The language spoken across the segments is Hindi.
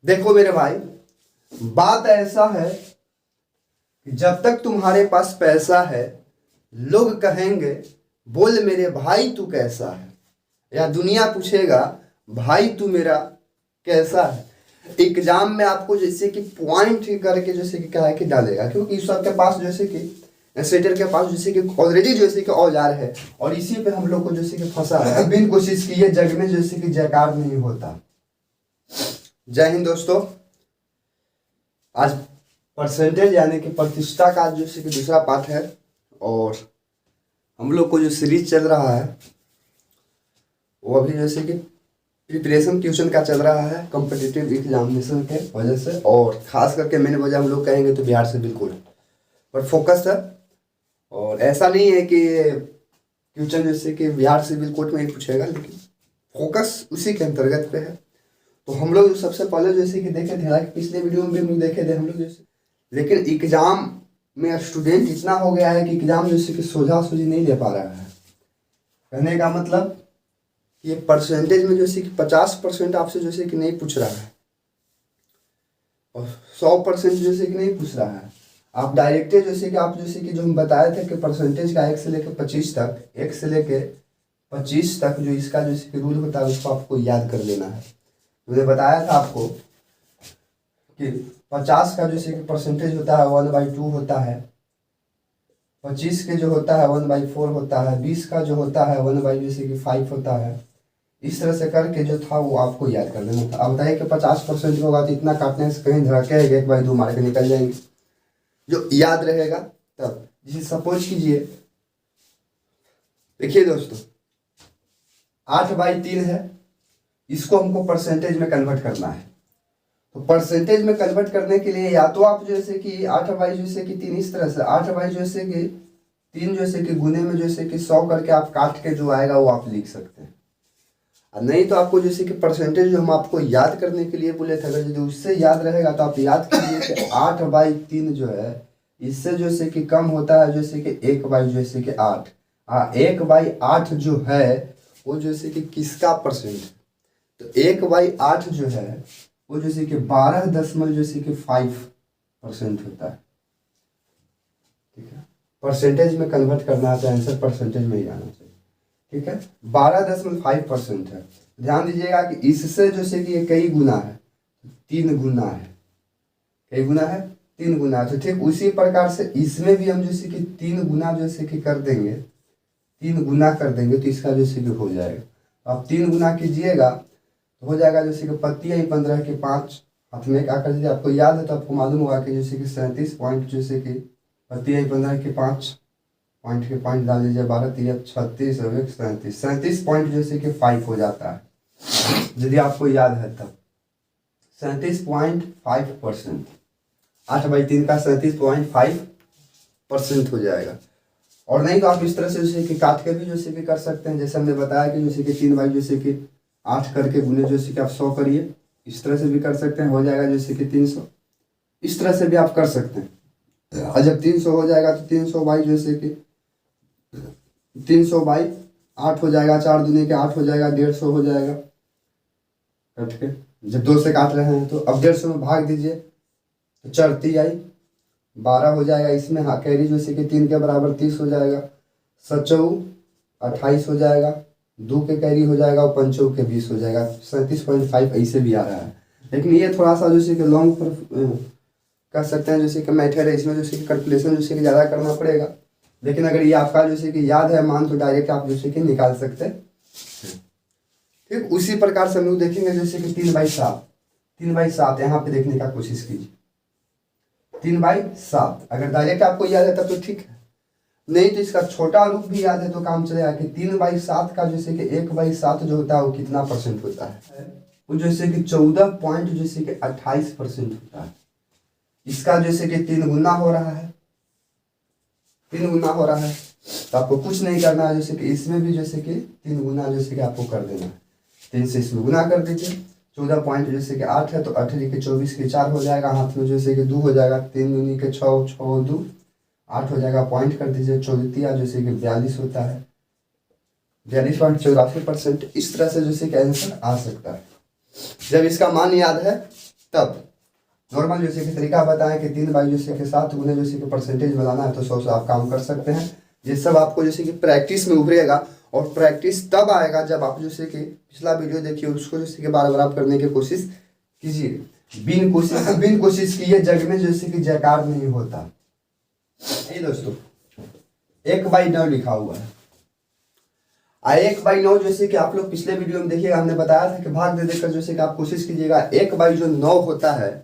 देखो मेरे भाई, बात ऐसा है कि जब तक तुम्हारे पास पैसा है लोग कहेंगे बोल मेरे भाई तू कैसा है, या दुनिया पूछेगा भाई तू मेरा कैसा है। एग्जाम में आपको जैसे कि पॉइंट करके जैसे कि क्या है कि डालेगा, क्योंकि सबके पास जैसे कि सेटर के पास जैसे कि ऑलरेडी जैसे कि औजार है और इसी पे हम लोग को जैसे कि फंसा है। बिन कोशिश किए जग में जैसे कि जयकार नहीं होता। जय हिंद दोस्तों। आज परसेंटेज यानी कि प्रतिष्ठा का जैसे कि दूसरा पार्ट है और हम लोग को जो सीरीज चल रहा है वो अभी जैसे कि प्रिपरेशन ट्यूशन का चल रहा है कॉम्पिटिटिव एग्जामिनेशन के वजह से, और खास करके मैंने वजह हम लोग कहेंगे तो बिहार से बिल्कुल पर फोकस है। और ऐसा नहीं है कि ट्यूशन जैसे कि बिहार सिविल कोर्ट में ही पूछेगा, लेकिन फोकस उसी के अंतर्गत पे है। तो हम लोग सबसे पहले जैसे कि देखे थे, हालांकि पिछले वीडियो में भी हम लोग देखे थे हम लोग जैसे, लेकिन एग्जाम में स्टूडेंट इतना हो गया है कि एग्जाम जैसे कि सोझा सूझी नहीं दे पा रहा है। कहने का मतलब ये परसेंटेज में जैसे कि 50% आपसे जैसे कि नहीं पूछ रहा है और 100% जैसे कि नहीं पूछ रहा है। आप डायरेक्ट जैसे कि आप जैसे कि जो हम बताए थे कि परसेंटेज का 1 से लेकर 25 तक, 1 से लेकर 25 तक जो इसका जैसे कि रूल होता है उसको आपको याद कर लेना है। मैंने बताया था आपको कि 50 का जैसे कि परसेंटेज होता है 1/2 होता है, 25 के जो होता है 1/4 होता है, 20 का जो होता है 1/5 होता है। इस तरह से करके जो था वो आपको याद कर लेना था। अब बताइए कि 50% होगा तो इतना काटने से कहीं धड़के 1/2 मार के निकल जाएंगे, जो याद रहेगा तब। जैसे सपोज कीजिए, देखिए दोस्तों 8/3 है, इसको हमको परसेंटेज में कन्वर्ट करना है। तो परसेंटेज में कन्वर्ट करने के लिए या तो आप जैसे कि 8/3 इस तरह से 8/3 जैसे कि गुने में जैसे कि 100 करके आप काट के जो आएगा वो आप लिख सकते हैं। नहीं तो आपको जैसे कि परसेंटेज जो हम आपको याद करने के लिए बोले थे, अगर यदि उससे याद रहेगा तो आप याद कीजिए कि 8/3 जो है इससे जैसे कि कम होता है जैसे कि 1/8। 1/8 जो है वो जैसे कि किसका परसेंट है, तो 1/8 जो है वो जैसे कि 12.5% होता है। ठीक है, परसेंटेज में कन्वर्ट करना है तो आंसर परसेंटेज में ही आना चाहिए। ठीक है, 12.5% है। ध्यान दीजिएगा कि इससे जैसे कि ये कई गुना है, 3 गुना है। कई गुना है? 3 गुना है। तो ठीक उसी प्रकार से इसमें भी हम जैसे कि 3 गुना जैसे कि कर देंगे, 3 गुना कर देंगे तो इसका जैसे कि हो जाएगा। आप 3 गुना कीजिएगा तो हो जाएगा जैसे कि पत्ती आई 15 के 5 हाथ में क्या कर दीजिए। आपको याद है तो आपको मालूम होगा कि जैसे कि 37 पॉइंट जैसे कि पत्ती आई 15 के 5 पॉइंट के पॉइंट डाल दीजिए, 12 × 36 और 37 पॉइंट जैसे कि 5 हो जाता है, यदि आपको याद है तब। 37.5%, 8/3 का 37.5% हो जाएगा। और नहीं तो आप इस तरह से जैसे कि काट के भी जैसे कि कर सकते हैं, जैसे हमने बताया कि जैसे कि 3 जैसे कि 8 करके गुने जैसे कि आप 100 करिए, इस तरह से भी कर सकते हैं, हो जाएगा जैसे कि 300। इस तरह से भी आप कर सकते हैं। और जब 300 हो जाएगा तो 300 जैसे कि 300/8 हो जाएगा, 4 दूनी के 8 हो जाएगा, 150 हो जाएगा कट के। जब 2 से काट रहे हैं तो अब 150 में भाग दीजिए तो 4 × 3 आई 12 हो जाएगा। इसमें हाँ कैरी जैसे कि 3 के बराबर 30 हो जाएगा, 7 × 28 हो जाएगा, 2 के कैरी हो जाएगा और 5 के 20 हो जाएगा। 37.5 ऐसे भी आ रहा है, लेकिन ये थोड़ा सा जैसे कि लॉन्ग कर सकते हैं, जैसे कि मैथड है, इसमें जैसे कि कैलकुलेशन जैसे कि ज़्यादा करना पड़ेगा। लेकिन अगर ये आपका जैसे कि याद है मान तो डायरेक्ट आप जैसे कि निकाल सकते हैं। ठीक उसी प्रकार से हम लोग देखेंगे जैसे कि 3/7 यहाँ पे देखने का कोशिश कीजिए। 3/7 अगर डायरेक्ट आपको याद है तब तो ठीक है, नहीं तो इसका छोटा रूप भी याद है तो काम चलेगा कि 3/7 का जैसे कि 1/7 जो होता है वो कितना परसेंट होता है, वो जैसे कि 14 पॉइंट जैसे कि 28% होता है। इसका जैसे कि 3 गुना हो रहा है, 3 गुना हो रहा है। तो आपको कुछ नहीं करना है, जैसे कि इसमें भी जैसे कि 3 गुना जैसे कि आपको कर देना है। 3 से इसमें गुना कर दीजिए, 14 पॉइंट जैसे कि 8 है तो 8 के 24 के 4 हो जाएगा, हाथ में जैसे कि 2 हो जाएगा, 3 दूनी के 6 6 2 8 हो जाएगा, पॉइंट कर दीजिए। 14 जैसे कि 42 होता है, 42.84%। इस तरह से जैसे कि आंसर आ सकता है। जब इसका मान याद है तब नॉर्मल जैसे कि तरीका बताएं कि 3 जैसे के साथ उन्हें जैसे कि परसेंटेज बनाना है तो 100 से आप काम कर सकते हैं। ये सब आपको जैसे कि प्रैक्टिस में उभरेगा और प्रैक्टिस तब आएगा जब आप जैसे कि पिछला वीडियो देखिए उसको जैसे कि बार बार आप करने की कोशिश कीजिए। बिन कोशिश किए जग में जैसे कि जयकार नहीं होता। ये दोस्तों 1/9 लिखा हुआ है। 1/9 जैसे कि आप लोग पिछले वीडियो में देखिएगा, हमने बताया था कि भाग दे देकर जैसे कि आप कोशिश कीजिएगा 1/9 होता है।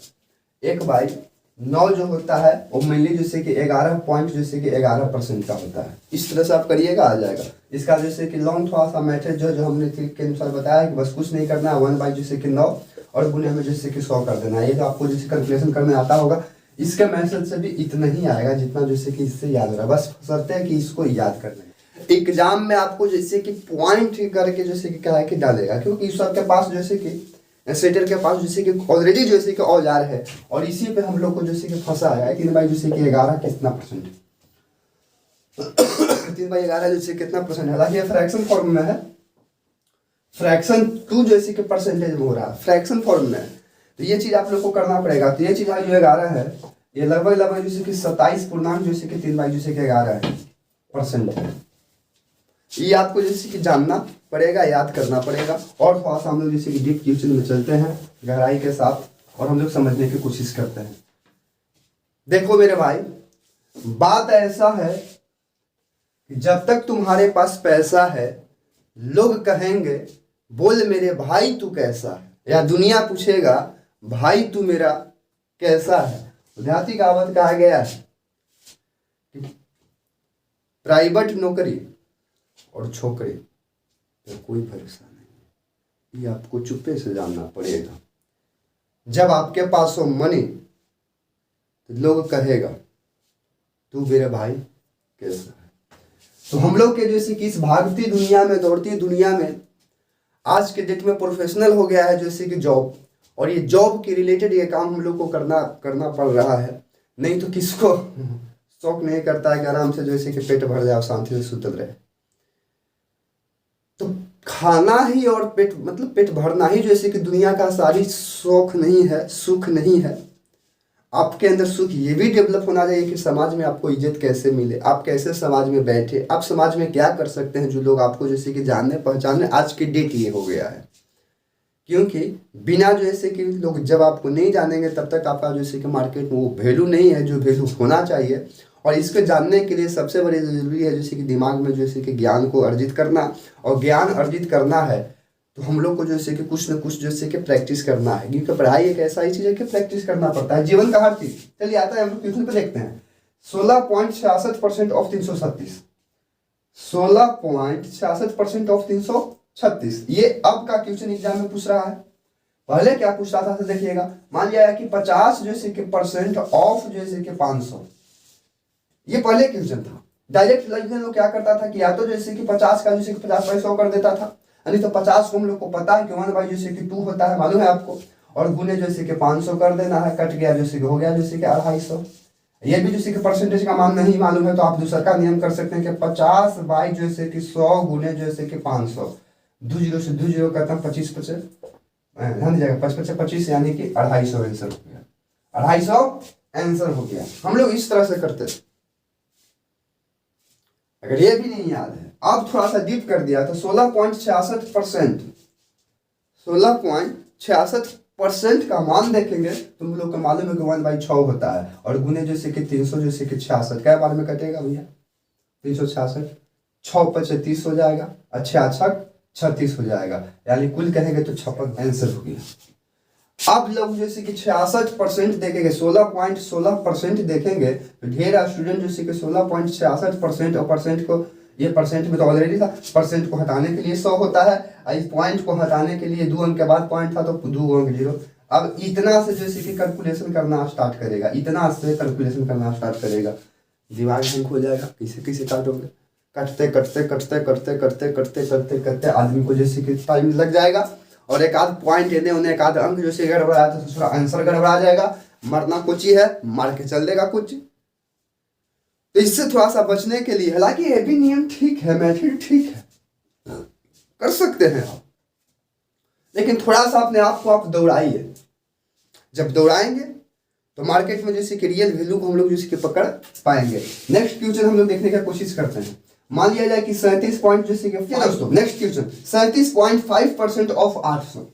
1/9 जो होता है वो मेनली जैसे कि 11 पॉइंट जैसे कि 11% का होता है। इस तरह से आप करिएगा, आ जाएगा। इसका जैसे कि लॉन्ग थोड़ा सा मैथड जो हमने ट्रिक के अनुसार बताया है कि बस कुछ नहीं करना है, 1 जैसे कि 9 और गुने में जैसे कि 100 कर देना है। ये तो आपको जैसे कैलकुलेशन करने आता होगा। इसके मैसेज से भी इतना ही आएगा जितना जैसे कि इससे याद हो रहा है। बस शर्त है कि इसको याद करना है। एग्जाम में आपको जैसे कि पॉइंट करके जैसे कि क्या है कि डालेगा, क्योंकि सबके पास जैसे कि सेटर के पास जैसे कि ऑलरेडी जैसे कि औजार है और इसी पे हम लोग को जैसे कि फंसा है कि भाई जैसे कि 11 कितना परसेंट 3/11 जैसे कितना परसेंट है। हालांकि फ्रैक्शन फॉर्म में है, फ्रैक्शन 2 जैसे कि परसेंटेज में हो रहा है, फ्रैक्शन फॉर्म में है। तो ये चीज आप लोग को करना पड़ेगा। तो ये चीज जो 11 है ये लगभग जैसे कि 27 पूर्णांक जैसे कि 3 जैसे कि 11 है परसेंट है। ये आपको जैसे कि जानना पड़ेगा, याद करना पड़ेगा। और थोड़ा सा हम लोग जैसे कि डीप क्वेश्चन में चलते हैं गहराई के साथ और हम लोग समझने की कोशिश करते हैं। देखो मेरे भाई, बात ऐसा है कि जब तक तुम्हारे पास पैसा है लोग कहेंगे बोल मेरे भाई तू कैसा है, या दुनिया पूछेगा भाई तू मेरा कैसा है। देहाती कहावत कहा गया है कि प्राइवेट नौकरी और छोकरी तो कोई भरोसा नहीं। ये आपको चुप्पे से जानना पड़ेगा। जब आपके पास हो मनी तो लोग कहेगा तू मेरे भाई कैसा है। तो हम लोग के जैसे कि इस भागती दुनिया में, दौड़ती दुनिया में आज के डेट में प्रोफेशनल हो गया है जैसे कि जॉब, और ये जॉब के रिलेटेड ये काम हम लोग को करना पड़ रहा है। नहीं तो किसको शौक नहीं करता है कि आराम से जैसे कि पेट भर जाए, शांति से सुतल रहे। तो खाना ही और पेट भरना ही जैसे कि दुनिया का सारी शौक नहीं है, सुख नहीं है। आपके अंदर सुख ये भी डेवलप होना चाहिए कि समाज में आपको इज्जत कैसे मिले, आप कैसे समाज में बैठे, आप समाज में क्या कर सकते हैं जो लोग आपको जैसे कि जानने पहचानने। आज की डेट ये हो गया है, क्योंकि बिना जैसे कि लोग जब आपको नहीं जानेंगे तब तक आपका जैसे कि मार्केट में वो वैल्यू नहीं है जो वैल्यू होना चाहिए। और इसको जानने के लिए सबसे बड़ी जरूरी है जैसे कि दिमाग में जैसे कि ज्ञान को अर्जित करना, और ज्ञान अर्जित करना है तो हम लोग को जैसे कि कुछ न कुछ जैसे कि प्रैक्टिस करना है। क्योंकि पढ़ाई एक ऐसा ही चीज है कि प्रैक्टिस करना पड़ता है, जीवन का हर चीज। चलिए आता है हम लोग क्वेश्चन पे देखते हैं। 16.66% ऑफ 336, 16.66% ऑफ 336। ये अब का क्वेश्चन एग्जाम में पूछ रहा है। पहले क्या पूछ रहा था तो देखिएगा, मान लिया कि 50 जैसे कि परसेंट ऑफ जैसे कि 500, ये पहले क्वेश्चन था। डायरेक्ट लोग क्या करता था कि या तो जैसे कि 50 का जैसे कि 50/100 कर देता था, यानी तो 50 को हम लोग को पता है कि 1 जैसे कि 2 होता है, मालूम है आपको, और गुने जैसे कि 500 कर देना है, कट गया जैसे कि हो गया जैसे कि 250। ये भी जैसे कि परसेंटेज का मान नहीं मालूम है तो आप दूसरा का नियम कर सकते हैं कि 50 जैसे कि 100 गुने जैसे कि 500, 2 0 से 2 0 करता हूँ 25 25 ध्यान दीजिएगा, 25 25 यानी कि 250 आंसर हो गया, 250 आंसर हो गया। हम लोग इस तरह से करते थे। अगर ये भी नहीं याद है, अब थोड़ा सा डीप कर दिया तो 16.66%, 16.66% का मान देखेंगे तुम लोग को मालूम है कि 1/6 होता है, और गुने जैसे कि 300 जैसे कि 66, क्या बार में कटेगा भैया 366, 6 × 30 हो जाएगा, अच्छा 36 हो जाएगा, यानी कुल कहेंगे तो 56 आंसर हो गया। अब लोग जैसे कि 66% देखेंगे, 16.16% देखेंगे तो ढेर स्टूडेंट जैसे कि 16.66% और परसेंट को, ये परसेंट में तो ऑलरेडी था, परसेंट को हटाने के लिए 100 होता है, इस पॉइंट को हटाने के लिए 2 अंक के बाद पॉइंट था तो 2 अंक 0। अब इतना से जैसे कि कैलकुलेशन करना स्टार्ट करेगा, इतना से कैलकुलेशन करना स्टार्ट करेगा, दिमाग हैंग हो जाएगा। किसे किसे काटोगे, कटते कटते कटते करते करते करते करते करते आदमी को जैसे कि टाइम लग जाएगा, और एक आध पॉइंट इन्हें उन्हें एक आध अंक जैसे गड़बड़ा तो दूसरा आंसर गड़बड़ा जाएगा। मरना कुछ ही है, मार के चल देगा कुछ। तो इससे थोड़ा सा बचने के लिए, हालांकि ये भी नियम ठीक है, मैथड ठीक है, कर सकते हैं आप, लेकिन थोड़ा सा अपने आप को आप दौड़ाइए। जब दौड़ाएंगे तो मार्केट में जैसे कि रियल वैल्यू को हम लोग जैसे कि पकड़ पाएंगे। नेक्स्ट क्वेश्चन हम लोग देखने का कोशिश करते हैं। मान लिया जाए कि 37 पॉइंट जैसे कि दोस्तों नेक्स्ट क्वेश्चन 37.5% ऑफ 800।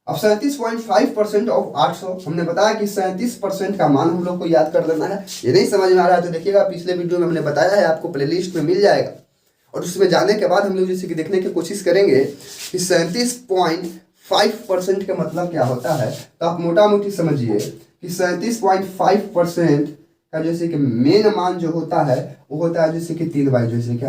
अब 37.5% ऑफ 800 हमने बताया कि 37% का मान हम लोग को याद कर लेना है। ये नहीं समझ में आ रहा है तो देखिएगा, पिछले वीडियो में हमने बताया है, आपको प्लेलिस्ट में मिल जाएगा, और उसमें जाने के बाद हम लोग जैसे कि देखने की कोशिश करेंगे कि 37.5% का मतलब क्या होता है। तो आप मोटा मोटी समझिए कि 37.5% का जैसे कि मेन मान जो होता है वो होता है जैसे कि 3/8, जैसे कि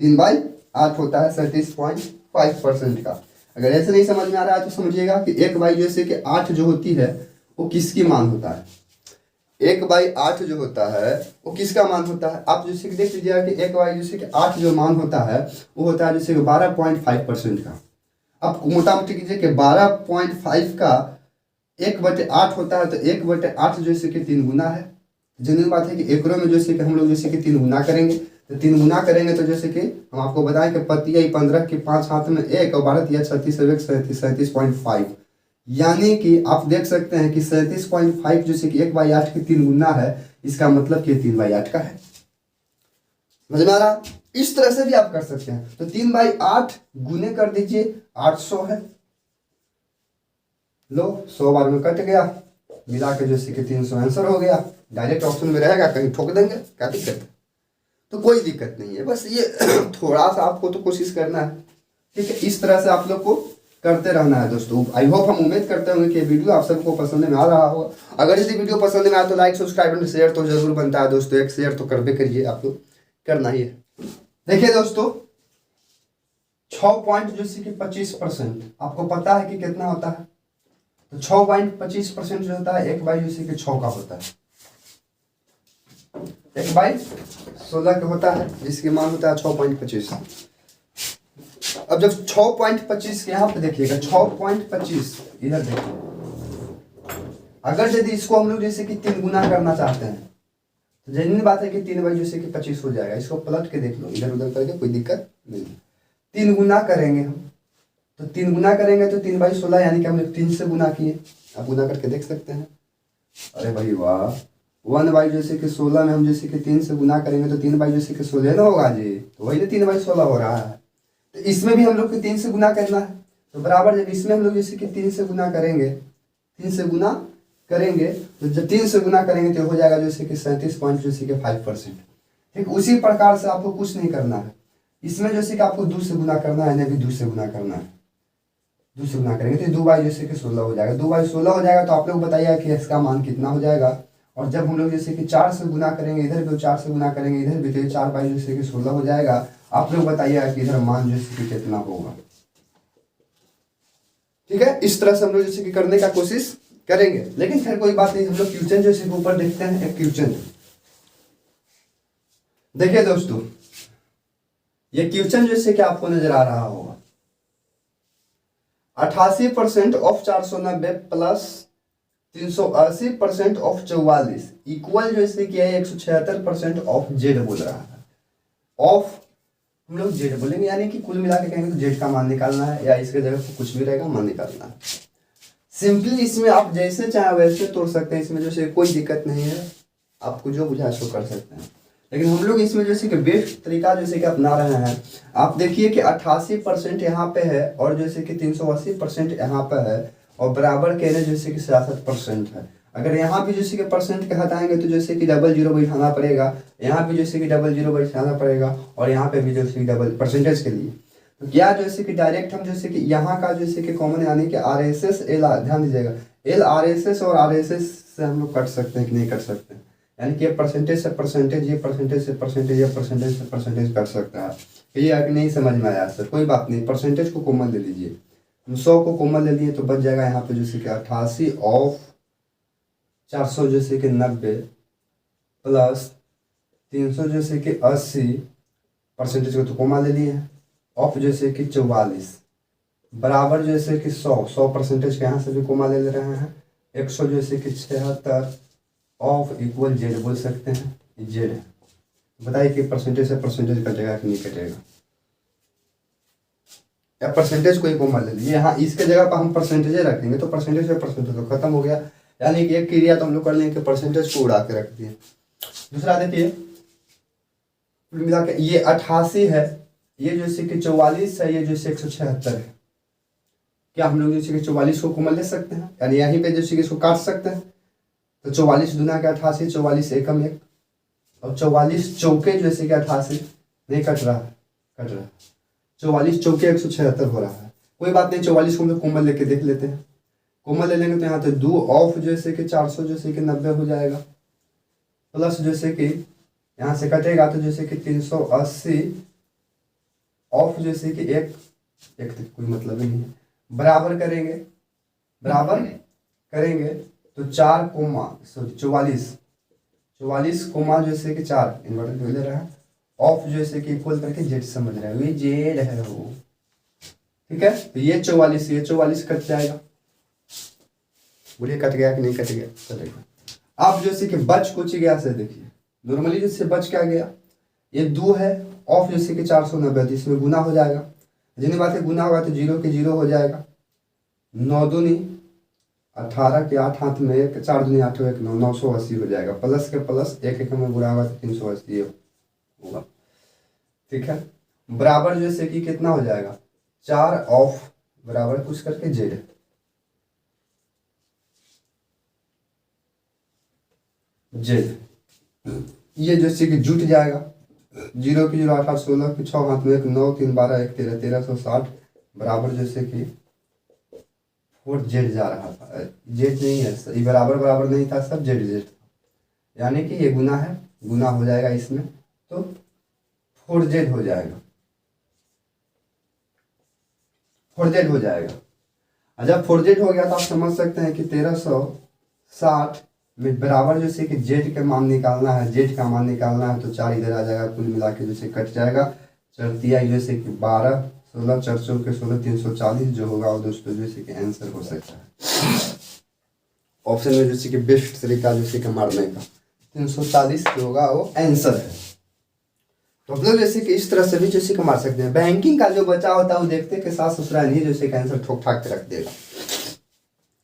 3/8 होता है 37.5% का। अगर ऐसे नहीं समझ में आ रहा है तो समझिएगा कि 1/, जैसे कि 8 जो होती है वो किसकी मान होता है। 1/8 जो होता है वो किसका मान होता है। आप जैसे कि देख लीजिएगा कि 1/, जैसे कि 8 जो मान होता है वो होता है जैसे कि 12.5% का। अब मोटा मोटी कीजिए कि 12.5 का 1/8 होता है, तो 1/8 जैसे कि 3 गुना है। जनरल बात है कि एकड़ों में जैसे कि हम लोग जैसे कि 3 गुना करेंगे, तो 3 गुना करेंगे तो जैसे कि हम आपको बताएं कि 15 के 5 हाथ में 1 और 12 36 37.5, यानी कि आप देख सकते हैं कि 37.5 जैसे कि 1/8 की 3 गुना है, इसका मतलब कि 3/8 का है। समझ में आ रहा? इस तरह से भी आप कर सकते हैं। तो 3/8 गुने कर दीजिए, 800 है। लो 100 बार में कट गया, मिला के जैसे कि 300 आंसर हो गया। डायरेक्ट ऑप्शन में रहेगा, कहीं ठोक देंगे, क्या दिक्कत है? तो कोई दिक्कत नहीं है, बस ये थोड़ा सा आपको तो कोशिश करना है, ठीक है। इस तरह से आप लोग को करते रहना है दोस्तों। आई होप, हम उम्मीद करते होंगे कि वीडियो आप सबको पसंद में आ रहा होगा। अगर यदि वीडियो पसंद में आए तो लाइक, सब्सक्राइब और शेयर तो जरूर बनता है दोस्तों। एक शेयर तो करबे करिए, आप लोग करना ही है। देखिए दोस्तों, 6 पॉइंट जैसे कि 25% आपको पता है कि कितना होता है। तो 6.25% जो होता है 1/, जैसे कि 6 का होता है, 1/16 का होता है, जिसकी मान होता है 6.25। अब जब 6.25 के यहाँ पे देखिएगा, 6.25 इधर देखिए, अगर यदि इसको हम लोग जैसे कि 3 गुना करना चाहते हैं तो जेन्युइन बात है कि 3/, जैसे कि 25 हो जाएगा। इसको पलट के देख लो, इधर उधर करके, कोई दिक्कत नहीं। 3 गुना करेंगे हम, तो 3 गुना करेंगे तो 3/16, यानी कि हमने 3 से गुना किए। आप गुना करके देख सकते हैं। अरे भाई वाह, 1/, जैसे कि 16 में हम जैसे कि 3 से गुना करेंगे तो 3/, जैसे कि 16 ना होगा जी, तो वही ना 3/16 हो रहा है। तो इसमें भी हम लोग को 3 से गुना करना है, तो बराबर जब इसमें हम लोग जैसे कि 3 से गुना करेंगे, 3 से गुना करेंगे, तो जब 3 से गुना करेंगे तो हो जाएगा जैसे कि 37.5%। ठीक उसी प्रकार से आपको कुछ नहीं करना है। इसमें जैसे कि आपको 2 से गुना करना है, नहीं 2 से गुना करना है। 2 से गुना करेंगे तो 2/, जैसे कि 16 हो जाएगा। 2/16 हो जाएगा, तो आप लोग बताइए कि इसका मान कितना हो जाएगा। और जब हम लोग जैसे कि 4 से गुना करेंगे, इधर भी 4 से गुना करेंगे, इधर भी, तो 4/, जैसे कि 16 हो जाएगा। आप लोग बताइए कि इधर मान जैसे कि कितना होगा। ठीक है, इस तरह से हम लोग जैसे कि करने का कोशिश करेंगे। लेकिन खैर कोई बात नहीं, हम लोग क्वेश्चन जैसे कि ऊपर देखते हैं। एक क्वेश्चन देखिए दोस्तों, ये क्वेश्चन जैसे कि आपको नजर आ रहा होगा, 88% ऑफ 490 प्लस 380% ऑफ 44 इक्वल जैसे कि 176% ऑफ जेड बोल रहा है। ऑफ हम लोग जेड बोलेंगे, यानी कि कुल मिला के कहेंगे तो जेड का मान निकालना है, या इसके जगह पर कुछ भी रहेगा, मान निकालना है। सिंपली इसमें आप जैसे चाहे वैसे तोड़ सकते हैं, इसमें जैसे कोई दिक्कत नहीं है, आपको जो बुझा सो कर सकते हैं। लेकिन हम लोग इसमें जैसे कि बेस्ट तरीका जैसे कि अपना रहे हैं। आप देखिए कि 88% यहाँ पे है, और जैसे कि 380% यहाँ पे है, और बराबर के जैसे कि 66% है। अगर यहाँ भी जैसे कि परसेंट के हटाएंगे तो जैसे कि 00 बैठाना पड़ेगा, यहाँ भी जैसे कि 00 बैठाना पड़ेगा, और यहाँ पे भी जैसे कि डबल परसेंटेज के लिए। तो क्या जैसे कि डायरेक्ट हम जैसे कि यहाँ का जैसे कि कॉमन, यानी कि RSS L, ध्यान दीजिएगा, L RSS और RSS से हम लोग कट सकते हैं कि नहीं कट सकते हैं। यानी कि परसेंटेज से परसेंटेज, ये परसेंटेज से परसेंटेज, ये परसेंटेज से परसेंटेज कर सकता है। ये आगे नहीं समझ में आया सर, कोई बात नहीं, परसेंटेज को कॉमन ले लीजिए। हम 100 को कॉमन ले लिए तो बच जाएगा यहाँ पे जैसे कि 88 ऑफ 400 जैसे कि 90 प्लस 300 जैसे कि 80, परसेंटेज को तो कॉमन ले लिए हैं, ऑफ जैसे कि 44 बराबर जैसे कि 100 परसेंटेज के यहाँ से भी कॉमन ले रहे हैं, 100 जैसे कि 76 ऑफ इक्वल जेड बोल सकते हैं, जेड है। बताइए कि परसेंटेज से परसेंटेज कटेगा कि नहीं कटेगा। या परसेंटेज कोई कॉमन ले लीजिए। यहाँ इसके जगह पर हम परसेंटेज रखेंगे तो परसेंटेज से परसेंटेज तो खत्म हो गया, यानी कि एक क्रिया तो हम लोग कर लेंगे परसेंटेज को उड़ा के रख दिए। दूसरा देखिए, कुल मिला के ये 88 है, ये जैसे कि 44 है, ये जैसे 176 है। क्या हम लोग जैसे कि 44 को कॉमन ले सकते हैं, यानी यहीं पे जैसे कि इसको काट सकते हैं। तो 44 दूना के 88, 44 एकम 1, और 44 चौके जैसे कि 88 नहीं कट रहा है, कट रहा है। 44 चौके 176 हो रहा है। कोई बात नहीं, 44 को हम लोग कॉमन लेके देख लेते हैं। कॉमन ले लेंगे तो यहाँ तो 2 ऑफ जैसे कि 400 जैसे कि 90 हो जाएगा, प्लस जैसे कि यहाँ से कटेगा तो जैसे कि 380 ऑफ जैसे कि एक तो कोई मतलब ही नहीं है। बराबर करेंगे, बराबर करेंगे तो 4 कोमा 44 कोमा जैसे कि 4 इन्वर्टर ले रहा है, ऑफ जैसे कि इक्वल करके जेड समझ रहे हो, ये जेड है वो, ठीक है। तो ये 44 कट जाएगा। बोलिए कट गया कि नहीं कट गया? कटेगा। अब जैसे कि बच कुछ गया से देखिए, नॉर्मली जैसे बच क्या गया, ये 2 है, ऑफ जैसे कि 490, इसमें गुना हो जाएगा। जितनी बात है गुना होगा तो 0 के 0 हो जाएगा। 9 दूनी 18 के 8 हाथ में 1, 4 दूनी 8 1 9, 980 हो जाएगा। प्लस के प्लस एक एक में बुरा होगा तो 380 होगा, ठीक है। बराबर जैसे कि कितना हो जाएगा, 4 ऑफ बराबर कुछ करके जेड, ये जैसे कि जुट जाएगा। 0 की 0 8 8 16 की 6 हाथ में 1 9 3 12 1 13 1360 बराबर जैसे कि 4 जेड जा रहा था, जेड नहीं है, ये बराबर बराबर नहीं था, सब जेड जेड था, यानी कि ये गुना है, गुना हो जाएगा इसमें तो 4 जेड हो जाएगा, 4 जेड हो जाएगा। और जब 4 जेड हो गया तो आप समझ सकते हैं कि 1360 में बराबर जैसे कि जेड का मान निकालना है, जेड का मान निकालना है तो 4 इधर आ जाएगा, कुल मिला के जैसे कट जाएगा। चरतिया जैसे कि 12 16 4 के 16 340 जो होगा वो दोस्तों जैसे कि आंसर हो सकता है। ऑप्शन में जैसे कि बेस्ट तरीका जैसे कि मारने का 340 जो होगा वो आंसर है। तो हम लोग जैसे कि इस तरह से भी जैसे कि मार सकते हैं। बैंकिंग का जो बचा होता है वो देखते के साथ ससुराल नहीं जैसे कि आंसर ठोक ठाक के रख देगा।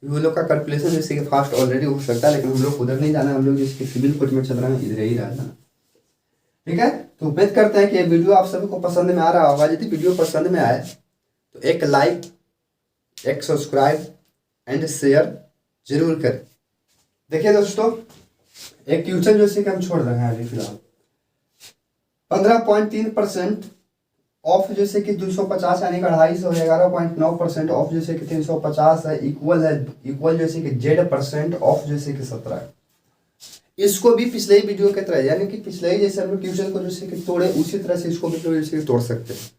वो लोग का कैलकुलेशन जैसे कि फास्ट ऑलरेडी हो सकता है, लेकिन हम लोग उधर नहीं जाना, हम लोग जिसके सिविल कोर्ट में चल रहे हैं इधर ही रहना, ठीक है। तो उम्मीद करते हैं कि ये वीडियो आप सभी को पसंद में आ रहा होगा। यदि वीडियो पसंद में आए तो एक लाइक, एक सब्सक्राइब एंड शेयर जरूर करें। देखिए दोस्तों, एक क्वेश्चन जैसे कि हम छोड़ रहे हैं अभी फिलहाल 15.3% ऑफ जैसे कि 250 यानी कि 250 और 11.9% ऑफ जैसे कि 350 है, इक्वल जैसे कि Z% ऑफ जैसे कि 17 है। इसको भी पिछले ही वीडियो की तरह, यानी कि पिछले ही जैसे हम लोग क्वेश्चन को जैसे कि तोड़े उसी तरह से इसको भी जैसे कि तोड़ सकते हैं।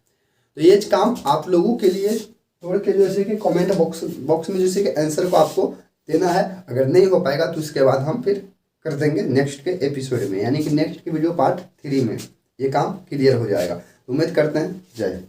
तो ये काम आप लोगों के लिए तोड़ के जैसे कि कमेंट बॉक्स में जैसे कि आंसर को आपको देना है। अगर नहीं हो पाएगा तो उसके बाद हम फिर कर देंगे नेक्स्ट के एपिसोड में, यानी कि नेक्स्ट की वीडियो पार्ट 3 में ये काम क्लियर हो जाएगा। उम्मीद करते हैं। जय हिंद।